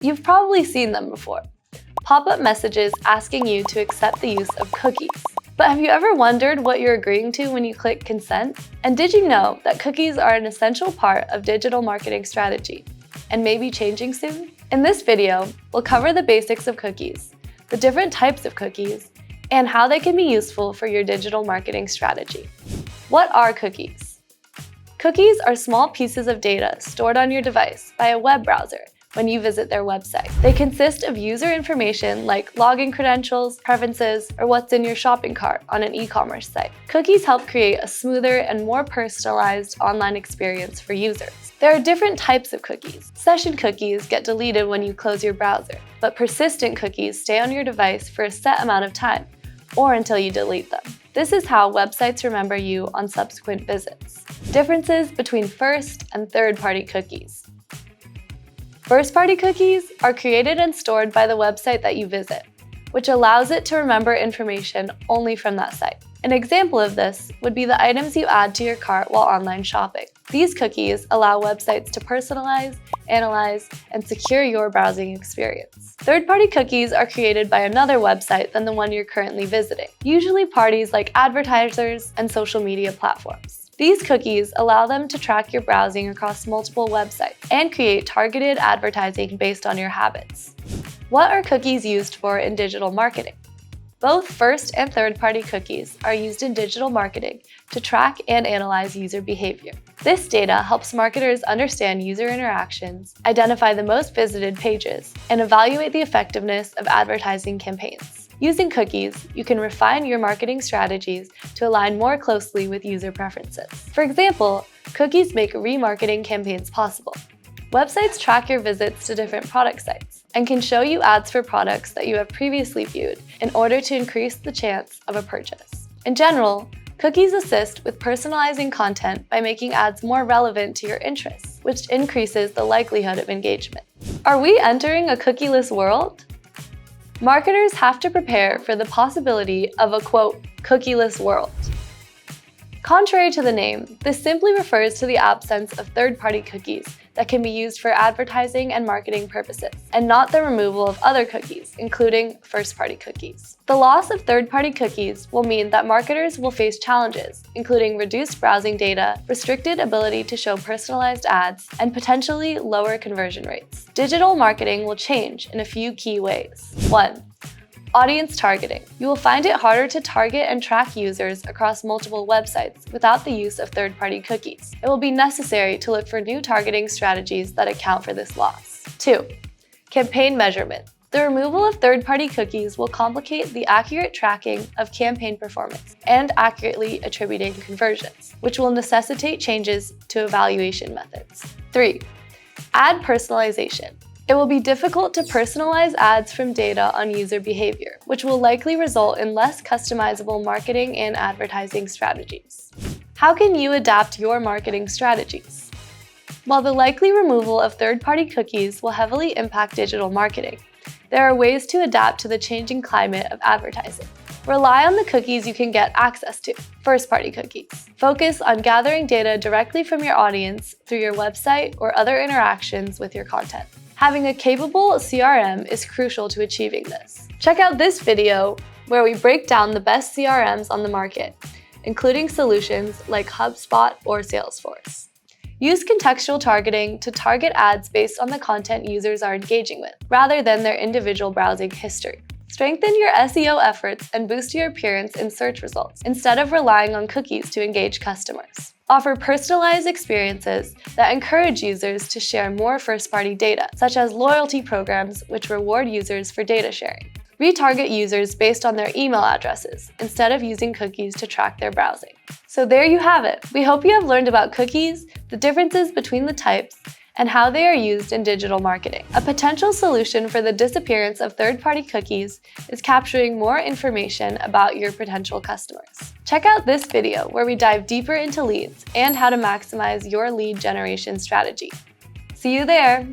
You've probably seen them before. Pop-up messages asking you to accept the use of cookies. But have you ever wondered what you're agreeing to when you click consent? And did you know that cookies are an essential part of digital marketing strategy, and may be changing soon? In this video, we'll cover the basics of cookies, the different types of cookies, and how they can be useful for your digital marketing strategy. What are cookies? Cookies are small pieces of data stored on your device by a web browser when you visit their website. They consist of user information like login credentials, preferences, or what's in your shopping cart on an e-commerce site. Cookies help create a smoother and more personalized online experience for users. There are different types of cookies. Session cookies get deleted when you close your browser, but persistent cookies stay on your device for a set amount of time, or until you delete them. This is how websites remember you on subsequent visits. Differences between first and third-party cookies. First-party cookies are created and stored by the website that you visit, which allows it to remember information only from that site. An example of this would be the items you add to your cart while online shopping. These cookies allow websites to personalize, analyze, and secure your browsing experience. Third-party cookies are created by another website than the one you're currently visiting, usually parties like advertisers and social media platforms. These cookies allow them to track your browsing across multiple websites and create targeted advertising based on your habits. What are cookies used for in digital marketing? Both first and third-party cookies are used in digital marketing to track and analyze user behavior. This data helps marketers understand user interactions, identify the most visited pages, and evaluate the effectiveness of advertising campaigns. Using cookies, you can refine your marketing strategies to align more closely with user preferences. For example, cookies make remarketing campaigns possible. Websites track your visits to different product sites and can show you ads for products that you have previously viewed in order to increase the chance of a purchase. In general, cookies assist with personalizing content by making ads more relevant to your interests, which increases the likelihood of engagement. Are we entering a cookieless world? Marketers have to prepare for the possibility of a, quote, cookieless world. Contrary to the name, this simply refers to the absence of third-party cookies that can be used for advertising and marketing purposes, and not the removal of other cookies, including first-party cookies. The loss of third-party cookies will mean that marketers will face challenges, including reduced browsing data, restricted ability to show personalized ads, and potentially lower conversion rates. Digital marketing will change in a few key ways. 1. Audience targeting. You will find it harder to target and track users across multiple websites without the use of third-party cookies. It will be necessary to look for new targeting strategies that account for this loss. 2. Campaign measurement. The removal of third-party cookies will complicate the accurate tracking of campaign performance and accurately attributing conversions, which will necessitate changes to evaluation methods. 3. Ad personalization. It will be difficult to personalize ads from data on user behavior, which will likely result in less customizable marketing and advertising strategies. How can you adapt your marketing strategies? While the likely removal of third-party cookies will heavily impact digital marketing, there are ways to adapt to the changing climate of advertising. Rely on the cookies you can get access to, first-party cookies. Focus on gathering data directly from your audience through your website or other interactions with your content. Having a capable CRM is crucial to achieving this. Check out this video where we break down the best CRMs on the market, including solutions like HubSpot or Salesforce. Use contextual targeting to target ads based on the content users are engaging with, rather than their individual browsing history. Strengthen your SEO efforts and boost your appearance in search results, instead of relying on cookies to engage customers. Offer personalized experiences that encourage users to share more first-party data, such as loyalty programs which reward users for data sharing. Retarget users based on their email addresses, instead of using cookies to track their browsing. So there you have it. We hope you have learned about cookies, the differences between the types, and how they are used in digital marketing. A potential solution for the disappearance of third-party cookies is capturing more information about your potential customers. Check out this video where we dive deeper into leads and how to maximize your lead generation strategy. See you there!